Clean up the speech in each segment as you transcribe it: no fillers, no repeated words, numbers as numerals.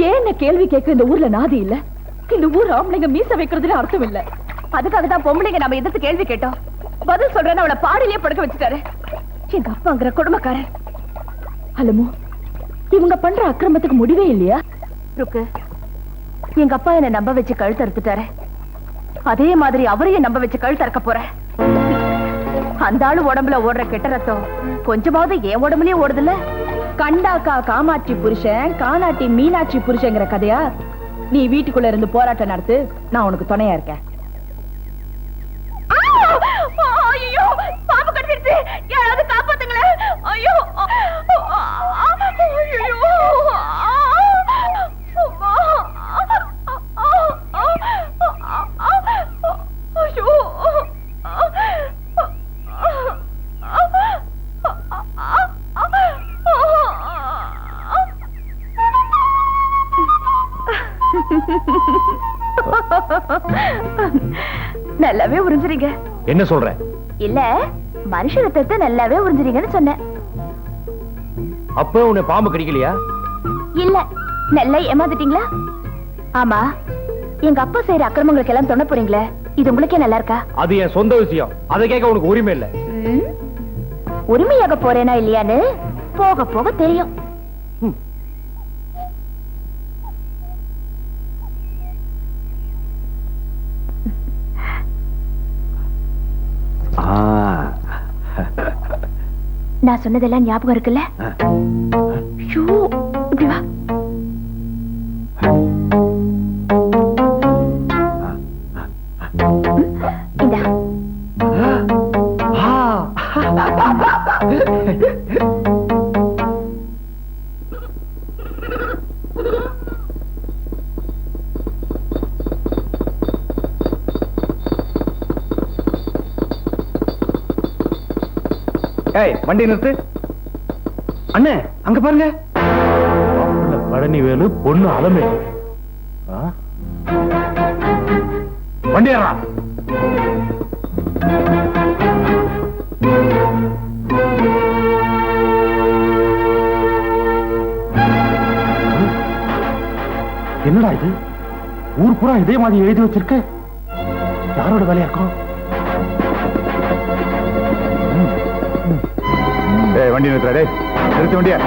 ஏன் கேள்வி கேட்க இந்த ஊர்ல நாதி இல்ல? இந்த ஊர் ஆம்பளைங்க மீச வைக்கிறதுல அர்த்தம் இல்ல. அதுக்காக தான் பொம்பளைங்க நம்ம எதிர்த்து கேள்வி கேட்டோம். பதில் சொல்றேன்னு அவளை பாடிலேயே படுக்க வச்சுட்டாரு எங்க அப்பாங்கிற குடும்பக்காரர். அலமோ, இவங்க பண்ற அக்கிரமத்துக்கு முடிவே இல்லையா? ருக்கு, எங்க அப்பா என்ன நம்ப வச்சு கழுத்து அறுத்துட்டாரு. அதே மாதிரி அவரையும் நம்ப வச்சு கழுத்து அறுக்க போற. அந்த ஆளு உடம்புல ஓடுற கெட்ட ரத்தம் கொஞ்சமாவது என் உடம்புலயே ஓடுதுல்ல. கண்டாக்கா காமாட்சி புருஷன், காணாட்டி மீனாட்சி புருஷங்கிற கதையா? நீ வீட்டுக்குள்ள இருந்து போராட்டம் நடத்து, நான் உனக்கு துணையா இருக்கேன். ஐயோ, பாம்பு கடிச்சிருச்சு, யாராவது காப்பாத்துங்களேன். ஐயோ நல்லாவே உறிஞ்சிரீங்க. என்ன சொல்ற? இல்ல, மனுஷ ரத்தத்தை நல்லாவே உறிஞ்சிரீங்கன்னு சொன்னேன். அப்ப உன்னை பாம்பு கடிக்கலையா? இல்ல, நல்லா ஏமாத்திட்டீங்களா? ஆமா, எங்க அப்பா செய்யற அக்கிரமங்களுக்கு எல்லாம் தொண்ண போறீங்களே, இது உங்களுக்கே நல்லா இருக்கா? அது என் சொந்த விஷயம், அதை கேட்க உனக்கு உரிமை இல்ல. உரிமையாக போறேனா இல்லையான்னு போக போக தெரியும். நான் சொன்னதெல்லாம் ஞாபகம் இருக்குல்ல? இப்படி வா. இந்தா. வண்டி நிறுத்து. அண்ணே, அங்க பாருங்க. பழனிவேலு பொண்ணு அலமே. வண்டி ஏறா. என்னடா இது? ஊர் பூரா இதே மாதிரி எழுதி வச்சிருக்க. யாரோட வேலையா இருக்கும்? வண்டி நிறுத்துறாடே, நிறுத்த வண்டியா.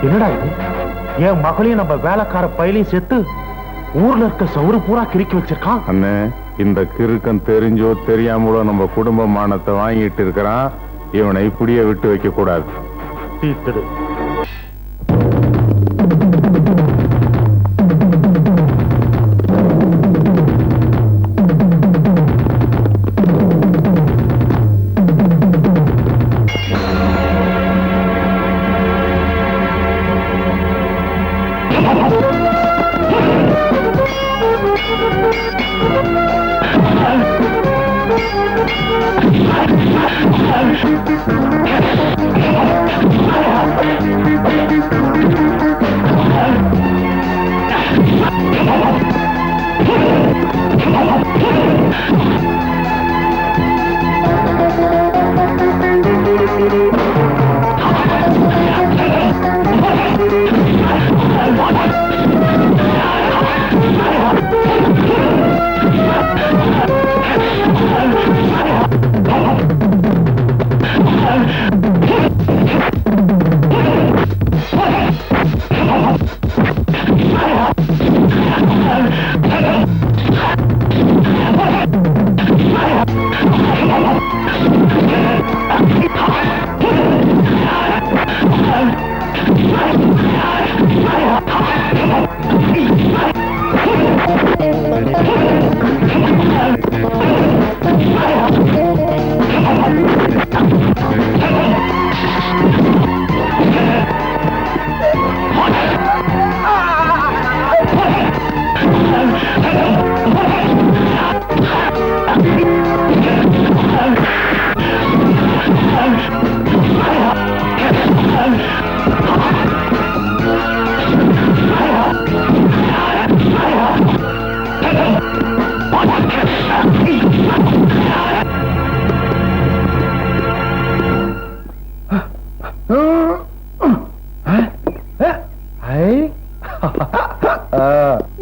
என்னடா இது? என் மகளையும் நம்ம வேலைக்கார பயிலையும் சேர்த்து ஊர்ல இருக்க சவுறு பூரா கிறுக்கி வச்சிருக்கான். அண்ணே, இந்த கிறுக்கன் தெரிஞ்சோ தெரியாமலோ நம்ம குடும்ப மானத்தை வாங்கிட்டு இருக்கிறான். இவனை இப்படியே விட்டு வைக்க கூடாது. தீர்த்தது.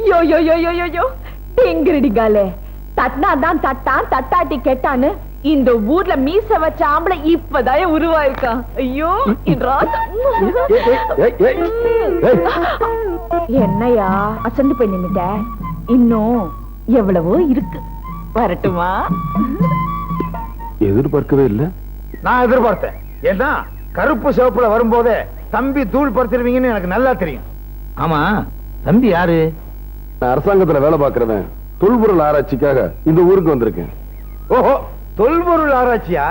யோ யோ யோ யோ யோ யோ டிங்கிரிடிங்காலே தட்டினாதான் தட்டான் தட்டாட்டி கெட்டான்னு இந்த ஊர்ல மீச வச்ச ஆம்பளை இப்பதான் உருவாயிருக்கான். ஐயோ என்னையா அசந்து போய் நின்னுட்ட? இன்னும் எவ்வளவோ இருக்கு. வரட்டுமா? எதிர்பார்க்கவே இல்ல. நான் எதிர்பார்த்தேன். ஏன்னா கருப்பு சிவப்புல வரும்போதே தம்பி தூள் படுத்திருவீங்கன்னு எனக்கு நல்லா தெரியும். ஆமா, தம்பி யாரு? நான் அரசாங்கத்துல வேலை பார்க்கிறவன். தொல்பொருள் ஆராய்ச்சிக்காக இந்த ஊருக்கு வந்திருக்கேன். ஓஹோ, தொல்பொருள் ஆராய்ச்சியா?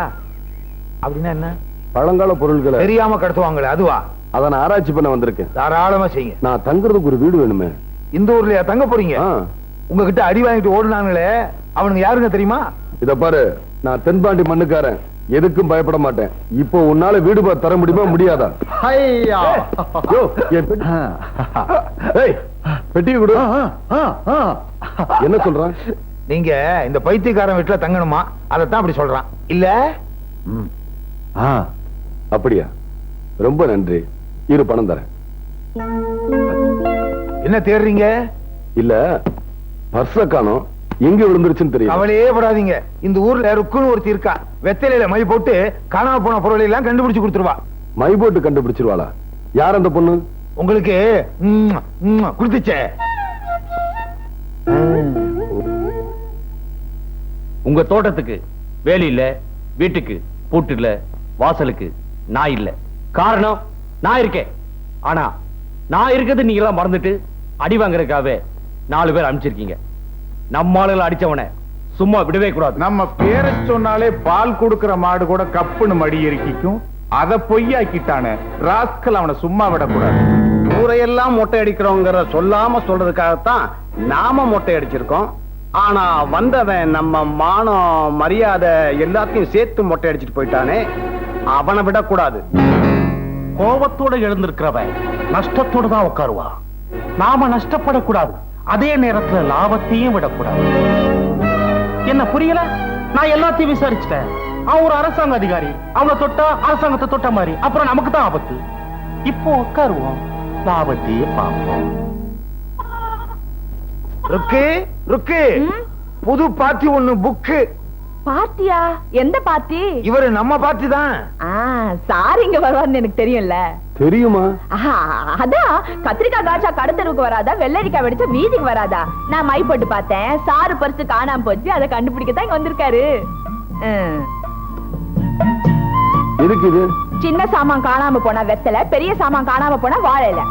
அப்படின்னா என்ன? பழங்கால பொருள்களை தெரியாம கடத்துவாங்களே அதுவா? அதை நான் ஆராய்ச்சி பண்ண வந்திருக்கேன். தாராளமா செய்யுங்க. நான் தங்குறதுக்கு ஒரு வீடு வேணுமே. இந்த ஊர்லயா தங்க போறீங்க? உங்ககிட்ட அடி வாங்கிட்டு ஓடுனாங்களே அவனுங்க யாருங்க தெரியுமா? இத பாரு, நான் தென்பாண்டி மண்ணுக்காரன். எதுக்கும் பயப்பட மாட்டேன். இப்போ உன்னால வீடு பார்த்து தர முடியுமா முடியாதா? பெட்டி கொடு. என்ன சொல்றான்? நீங்க இந்த பைத்தியக்காரன் வீட்டுல தங்கணுமா? அதத்தான் அப்படி சொல்றான். இல்ல அப்படியா? ரொம்ப நன்றி. இரு, பணம் தரேன். என்ன தேடுறீங்க? இல்ல, பர்ஸ காணோம். எங்க விழுந்துருச்சுன்னு தெரியும். கவலையே படாதீங்க. இந்த ஊர்ல ருக்குன்னு ஒருத்தி இருக்கா. வெத்தலையில மை போட்டு காணாம போன பொருளை எல்லாம் கண்டுபிடிச்சு கொடுத்துருவா. மை போட்டு கண்டுபிடிச்சிருவாளா? யார் அந்த பொண்ணு? உங்களுக்கு குடுத்துச்சே. உங்க தோட்டத்துக்கு வேலி இல்ல, வீட்டுக்கு பூட்டு இல்ல, வாசலுக்கு நாய் இல்ல. காரணம் நான் இருக்கேன். ஆனா நான் இருக்கிறது நீங்க எல்லாம் மறந்துட்டு அடி வாங்குறதுக்காகவே 4 பேர் அனுப்பிச்சிருக்கீங்க. நம்ம ஆளுகளை அடிச்சவனை சும்மா விடவே கூடாது. நம்ம பேரை சொன்னாலே பால் கொடுக்கிற மாடு கூட கப்புன்னு மடி எரிக்கும். அத பொய்யாக்கிட்டானே ராஸ்கல், அவனை சும்மா விடக்கூடாது. ஊரையெல்லாம் மொட்டை அடிக்கிறோங்கிற சொல்லாம சொல்றதுக்காகத்தான் நாம மொட்டை அடிச்சிருக்கோம். ஆனா வந்தவன் நம்ம மானம் மரியாதை எல்லாத்தையும் சேர்த்து மொட்டை அடிச்சிட்டு போயிட்டானே, அவனை விடக்கூடாது. கோபத்தோட எழுந்திருக்கிறவன் நஷ்டத்தோட தான் உட்காருவா. நாம நஷ்டப்படக்கூடாது. அதே நேரத்துல லாபத்தையும் விடக்கூடாது. என்ன புரியல? நான் எல்லாத்தையும் விசாரிச்சுட்டேன். அவன் ஒரு அரசாங்க அதிகாரி. அவனை தொட்டா அரசாங்கத்தை தொட்ட மாதிரி. அப்புறம் நமக்கு தான் ஆபத்து. இப்போ உட்காருவோம், லாபத்தையே பார்ப்போம். ருக்கு ருக்கு, புது பார்ட்டி ஒண்ணு புக்கு. பார்ட்டியா? எந்த பார்ட்டி? இவரு நம்ம பார்ட்டி தான். சார் இங்க வருவார்னு எனக்கு தெரியும்ல. தெரியுமா? அதான் கத்திரிக்காய் காய்ச்சா கடத்தருக்கு வராதா, வெள்ளரிக்காய் வெடிச்சா வீதிக்கு வராதா. நான் மை போட்டு பார்த்தேன். சாரு பரிசு காணாம போச்சு. அதை கண்டுபிடிக்கத்தான் இங்க வந்திருக்காரு. எதுக்கு இது? சின்ன சாமான் காணாம போனா வெத்தலை, பெரிய சாமான் காணாம போனா வாழையில.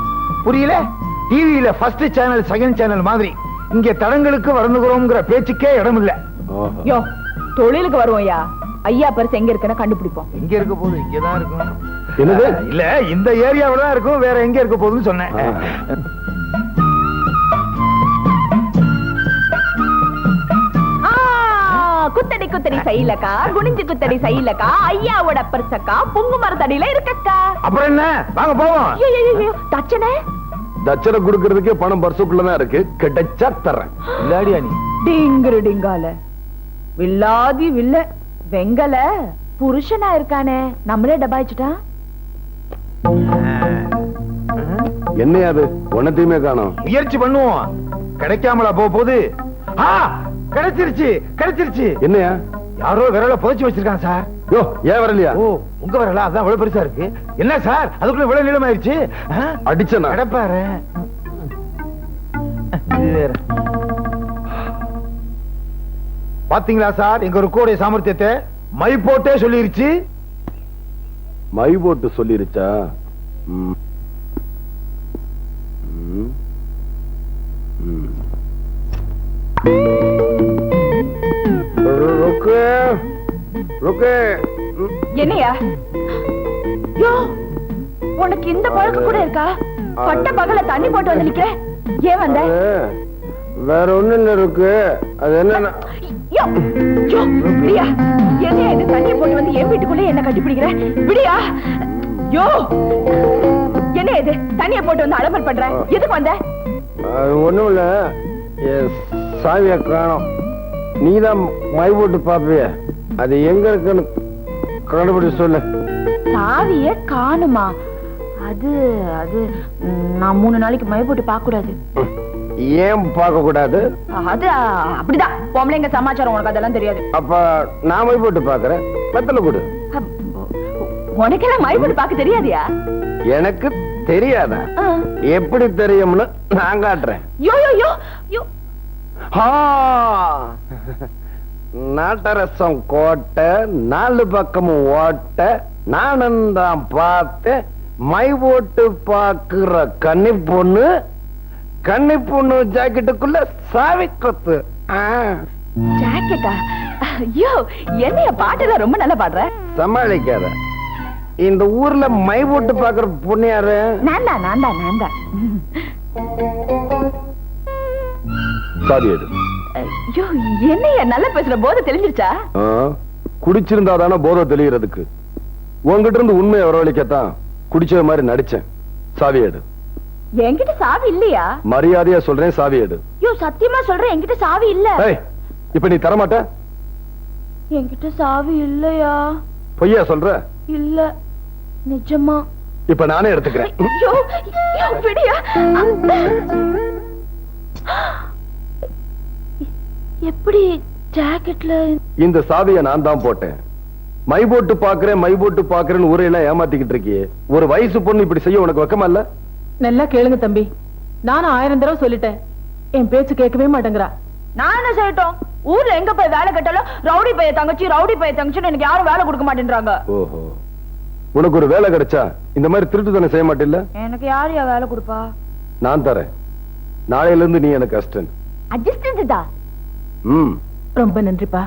புரியல? டிவியில ஃபர்ஸ்ட் சேனல் செகண்ட் சேனல் மாதிரி இங்க தடங்களுக்கு வரணுகிறோம்ங்கிற பேச்சுக்கே இடம் இல்ல. யோ, தொழிலுக்கு வருவோம்யா. ஐயா பரிசு எங்க இருக்குன்னு கண்டுபிடிப்போம். எங்க இருக்க போகுது? இங்கதான் இருக்கும். என்னது? இல்ல, இந்த ஏரியாவில தான் இருக்கும். வேற எங்க இருக்க போகுதுன்னு சொன்னேன். குத்தடி குத்தடி சைலக்கா, குனிஞ்சு குத்தடி சைலக்கா, ஐயாவோட பரிசக்கா புங்கு மரத்தடியில இருக்கக்கா. அப்புறம் என்ன? வாங்க போவோம். தச்சனே, தச்சனை கொடுக்கறதுக்கே பணம் பர்சுக்குள்ளதான் இருக்கு. கிடைச்சா தர்றேன். இல்லாடியா நீ? டிங்கிரு டிங்கால வில்லாதி வில்ல வெங்கல புருஷனா இருக்கானே, நம்மளே டபாய்ச்சிட்டான். என்னையாது ஒன்னத்தையுமே காணோம். முயற்சி பண்ணுவோம். கிடைக்காமலா போகுது? கிடைச்சிருச்சு கிடைச்சிருச்சு. என்னையா? யாரோ விரல புதைச்சு வச்சிருக்காங்க சார். யோ, ஏன் வரலையா? ஓ, உங்க விரலா? அதான் இவ்வளவு பெருசா இருக்கு. என்ன சார் அதுக்குள்ள இவ்வளவு நீளமாயிருச்சு? அடிச்சனா? கிடப்பாரு. பாத்தீங்களா சார் எங்க ருக்கோடைய சாமர்த்தியத்தை? மை போட்டே சொல்லிருச்சு. மை போட்டு சொல்லிருச்சா? என்னையா? யோ, உனக்கு இந்த பழக்கம் கூட இருக்கா? பட்ட பகல தண்ணி போட்டு வந்து நிக்கிற. ஏன் வந்த? வேற ஒண்ணு இருக்கு. அது என்ன? யோ, யோ, விடியா. என்ன இது? தண்ணி போட்டு வந்து என் வீட்டுக்குள்ள என்ன கட்டிப்பிடிக்கிற? விடியா. யோ, என்ன இது? தண்ணிய போட்டு வந்து அலம்பல் பண்ற. எதுக்கு வந்த? ஒண்ணும் இல்ல, சாவிய காணோம். நீதான் மை போட்டு பாப்பிய, அது எங்க இருக்குன்னு கண்டுபிடி சொல்லு. சாவிய காணுமா? அது அது நான் 3 நாளைக்கு மை போட்டு பார்க்க கூடாது. ஏன் பார்க்க கூடாது? அது அப்படிதான் பொம்பளைங்க சமாச்சாரம், உனக்கு அதெல்லாம் தெரியாது. அப்ப நான் மை போட்டு பாக்குறேன், வெத்தலை கொடு. உனக்கெல்லாம் மை போட்டு பார்க்க தெரியாதியா? எனக்கு தெரியாதா? எப்படி தெரியும்னு நான் காட்டுறேன். யோ யோ யோ யோ, நாட்டரசம் கோட்டை 4 பக்கமும் ஓட்ட, நானும் தான் பார்த்தேன். மை போட்டு பாக்குற கன்னி பொண்ணு ஜாக்கெட்டுக்குள்ள சாவி கொத்து. ஜாக்கெட்டா? ஐயோ, என்னைய பாட்டெல்லாம் ரொம்ப நல்லா பாடுற. சமாளிக்காத. இந்த ஊர்ல மை போட்டு பாக்குற பொண்ணு யாரு? நான் தான். சாவி எடு. ஐயோ, என்னைய நல்லா பேசுற, போதை தெளிஞ்சிருச்சா? குடிச்சிருந்தா தானே போதை தெளிகிறதுக்கு. உங்ககிட்ட இருந்து உண்மையை வரவழைக்கத்தான் குடிச்ச மாதிரி நடிச்சேன். சாவி எடு. என்கிட்ட சாவி இல்லையா? மரியாதையா சொல்றேன், சாவி எடு. ஐயோ, சத்தியமா சொல்றேன், என்கிட்ட சாவி இல்ல. இப்ப நீ தரமாட்ட? என்கிட்ட சாவி இல்லையா? பொய்யா சொல்ற? இல்ல, நிஜமா. இப்ப நானே எடுத்துக்கிறேன். ஐயோ, விடியா. எப்படி ஜாக்கெட்ல? இந்த சாவியை நான் தான் போட்டேன். மை போட்டு பாக்குறேன்னு ஊரையெல்லாம் ஏமாத்திக்கிட்டு இருக்கியே. ஒரு வயசு பொண்ணு இப்படி செய்ய உனக்கு வெக்கமா இல்ல? நல்லா கேளுங்க தம்பி, நானும் 1000 தடவை சொல்லிட்டேன், என் பேச்சு கேட்கவே மாட்டேங்கிறா. நான் என்ன செய்யட்டும்? ஊர்ல எங்க போய் வேலை கேட்டாலும் ரவுடி பைய தங்கச்சின்னு எனக்கு யாரும் வேலை கொடுக்க மாட்டேன்றாங்க. ஓஹோ, உனக்கு ஒரு வேலை கிடைச்சா இந்த மாதிரி திருட்டு தானே செய்ய மாட்டில்ல? எனக்கு யாரையா வேலை கொடுப்பா? நான் தரேன். நாளையில இருந்து நீ எனக்கு அசிஸ்டன்ட். அட்ஜஸ்டன்ட் தான். ரொம்ப நன்றிப்பா.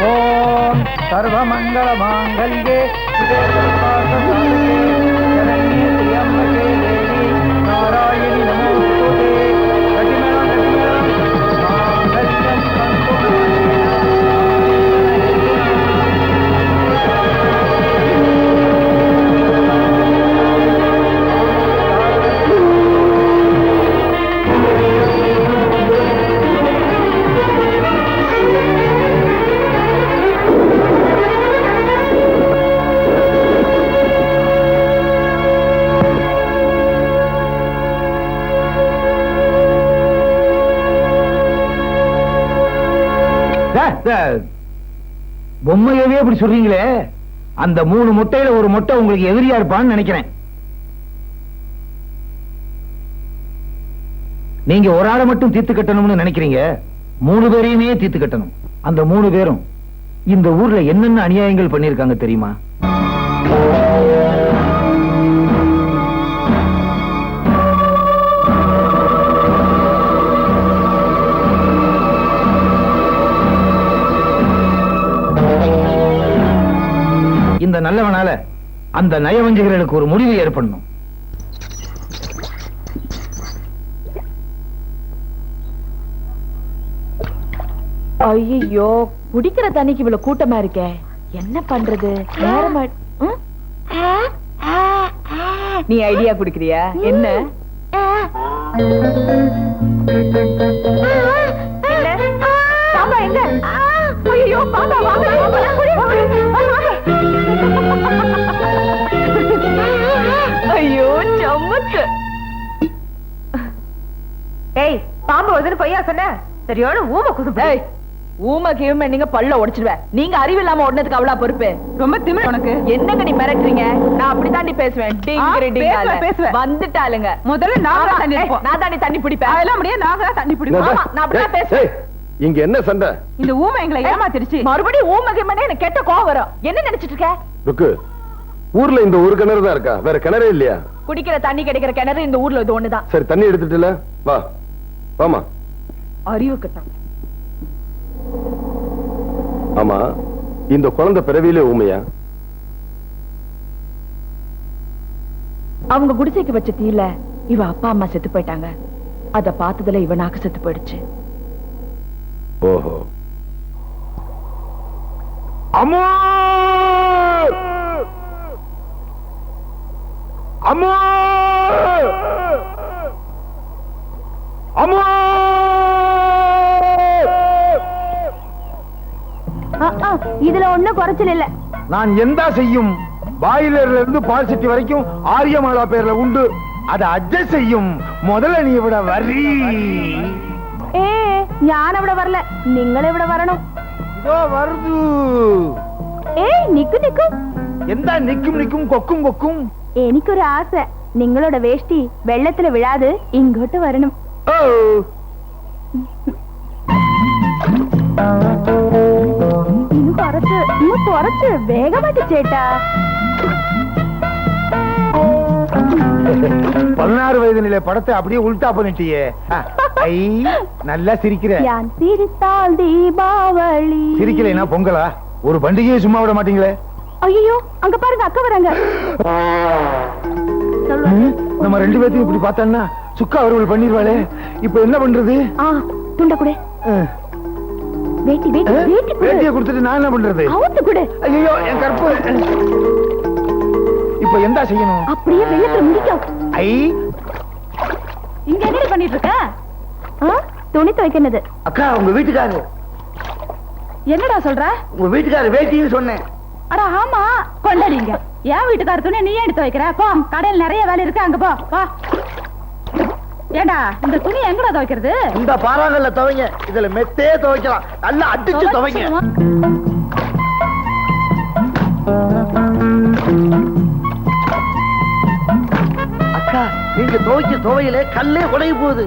ஓம் சர்வமங்கள மாங்கல்யே சிவே சர்வார்த்த சரண்யே த்ரியம்பகே தேவி நாராயணி நமோஸ்துதே. கட்டிமேளம் மாங்கல்யம் பொம்மையவே அப்படி சொல்றீங்களே, அந்த 3 முட்டையில ஒரு முட்டை உங்களுக்கு எதிரியா இருப்பான்னு நினைக்கிறேன். நீங்க ஒரு ஆளை மட்டும் தீர்த்து கட்டணும்னு நினைக்கிறீங்க, 3 பேரையுமே தீர்த்து கட்டணும். அந்த 3 பேரும் இந்த ஊர்ல என்னென்ன அநியாயங்கள் பண்ணிருக்காங்க தெரியுமா? இந்த நல்லவனால அந்த நயவஞ்சகர்களுக்கு ஒரு முடிவு ஏற்படணும். ஐயோ, குடிக்கிற தண்ணிக்கு இவ்வளவு கூட்டமா இருக்கே, என்ன பண்றது? நேரமா. நீ ஐடியா குடிக்கிறியா? என்ன பாப்பா எங்க? ஐயோ பாப்பா வாங்க. ஐயோ சம்மத்து. ஏய், பாம்பு வருதுன்னு பொய்யா சொன்ன? சரியோட ஊமை குசுப்பு. ஊமை கீமை நீங்க பல்ல உடைச்சிடுவேன். நீங்க அறிவு இல்லாம ஓடுனதுக்கு அவ்வளவு பொறுப்பு. ரொம்ப திமிரு உனக்கு. என்னங்க நீ மிரட்டுறீங்க? நான் அப்படித்தாண்டி பேசுவேன். பேசுவேன் வந்துட்டாளுங்க. முதல்ல நான் தாண்டி தண்ணி பிடிப்பேன். அதெல்லாம் முடியாது, நான் தண்ணி பிடிப்பேன். நான் அப்படிதான் பேசுவேன். இங்க என்ன சண்டை? இந்த ஊமை எங்களை ஏமாத்திருச்சு. மறுபடியும் ஊமை கீமனே எனக்கு கெட்ட கோவம் வரும். என்ன நினைச்சிட்டு இருக்க? ருக்கு, ஊர்ல இந்த ஒரு கிணறு தான் இருக்கா? வேற கிணறே இல்லையா? குடிக்கிற தண்ணி கிடைக்கிற கிணறு இந்த ஊர்ல இது ஒண்ணுதான். சரி, தண்ணி எடுத்துட்டுல வா. வாமா. அறிவு கட்டம். ஆமா, இந்த குழந்தை பிறவியிலே ஊமையா? அவங்க குடிசைக்கு வச்ச தீல இவ அப்பா அம்மா செத்து போயிட்டாங்க. அத பார்த்ததுல இவ நாக்கு செத்து போயிடுச்சு. ஓஹோ. அம்மா அம்மா! 3 அம்மா! இதுல ஒண்ணும் குறைச்சல் இல்ல. நான் எந்த செய்யும் பாயிலர்ல இருந்து பால் சட்டி வரைக்கும் ஆரியமாலா பேர்ல உண்டு. அதை அட்ஜஸ்ட் செய்யும். முதல்ல நீ விட வரி. ഏ ഞാൻ അവിടെ വരല, നിങ്ങൾ ഇവിടെ വരണം. இதோ வருது. ഏയ് നിക്കു നിക്കു. എന്താ നിക്കും നിക്കും കൊക്കും കൊക്കും? എനിക്കൊരു ആശ, നിങ്ങളുടെ വേഷ്ടി വെള്ളത്തിൽ വിഴാതെ ഇങ്ങോട്ട് വരണം. ഓ ഇന്ന് കുറച്ച് വേഗമായിട്ട് ചേട്ടാ. 16 வயதிலே படத்தை அப்படியே உல்டா பண்ணிட்டியே. ஐ நல்லா சிரிக்கிற. ഞാൻ சிரித்தால் தீபாவளி. சிரிக்கலைனா பொங்கலா? ஒரு பண்டிகையை சும்மா விட மாட்டீங்களே. ஐயோ அங்க பாருங்க, அக்கா வராங்க. நம்ம 2 பேத்தையும் இப்படி பார்த்தா சுக்கா அவர்கள் பண்ணிடுவாளே. இப்ப என்ன பண்றது? துண்ட கூட வேட்டி வேட்டி வேட்டி வேட்டியை கொடுத்துட்டு நான் என்ன பண்றது? அவுத்து கூட. ஐயோ என் கற்பு. இப்ப என்ன செய்யணும்? அப்படியே வெள்ளத்துல முடிக்கும். ஐ இங்க என்ன பண்ணிட்டு இருக்க? துணி துவைக்கிறது. அக்கா உங்க வீட்டுக்காரரு. என்னடா சொல்ற? உங்க வீட்டுக்காரரு வேட்டின்னு சொன்னேன். அட ஆமா, கொண்டாடிங்க. என் வீட்டுக்கார துணி நீ எடுத்து வைக்கிற? போ, கடையில் நிறைய வேலை இருக்கு, அங்க போ. வா. ஏண்டா இந்த துணி எங்கடா துவைக்கிறது? இந்த பாறாங்கல்ல துவைங்க. இதுல மெத்தே துவைக்கலாம். நல்லா அடிச்சு துவைங்க. அக்கா நீங்க துவைக்க துவையில கல்லே உடைய போகுது.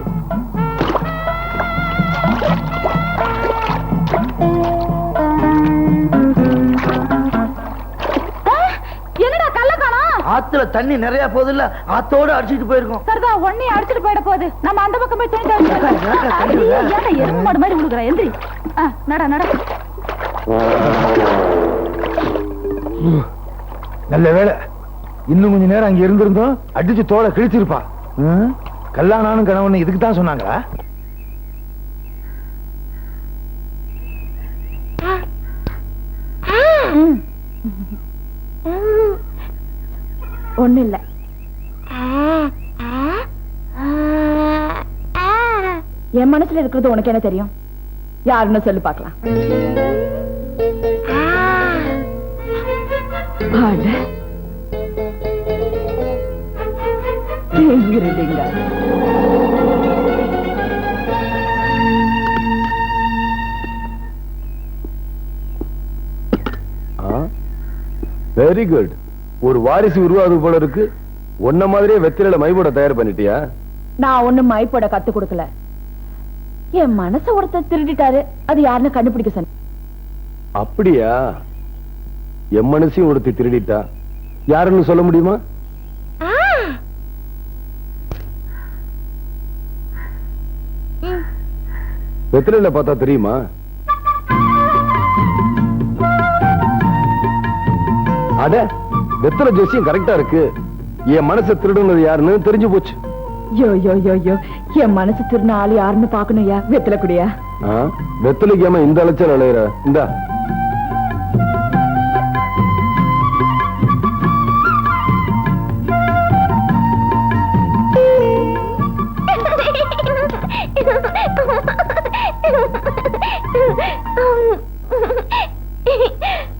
என்னடா கல்ல காணோம்? ஆத்துல தண்ணி நிறைய போகுது இல்ல, ஆத்தோட அடிச்சிட்டு போயிருக்கோம். சரிதா, ஒண்ணே அடிச்சிட்டு போயிட போகுது. நம்ம அந்த பக்கம் போய் துணி துவைக்கலாம். எறும்பு மாடு மாதிரி உடுக்குற. எந்திரி. நட நட. நல்ல வேலை. இன்னும் கொஞ்ச நேரம் அங்க இருந்திருந்தோம் அடிச்சு தோலை கிழிச்சிருப்பா. கல்யாணம் கணவன் இதுக்கு தான் சொன்னாங்களா? ஒண்ணு இல்ல. என் மனசுல இருக்கிறது உனக்கு என்ன தெரியும்? யாருன்னு சொல்லி பார்க்கலாம். Very good. ஒரு வாரிசு உருவாது போல இருக்கு. ஒன்ன மாதிரியே வெத்திரையில மைபோட தயார் பண்ணிட்டியா? நான் ஒண்ணும் மைப்போட கத்து கொடுக்கல. என் மனச ஒருத்தர் திருடிட்டாரு. அது யாருன்னு கண்டுபிடிக்க சொன்ன. அப்படியா? என் மனசையும் ஒருத்தி திருடிட்டா. யாருன்னு சொல்ல முடியுமா? வெத்திரையில பார்த்தா தெரியுமா? அட, வெத்திரை ஜோசியம் கரெக்டா இருக்கு. என் மனசை திருடுனது யாருன்னு தெரிஞ்சு போச்சு. யோ யோ யோ யோ, என் மனசு திருடின ஆளு யாருன்னு பாக்கணும்யா. வெத்தில குடியா? வெத்திலைக்கு ஏமா இந்த அலைச்சல் அலையிற? இந்தா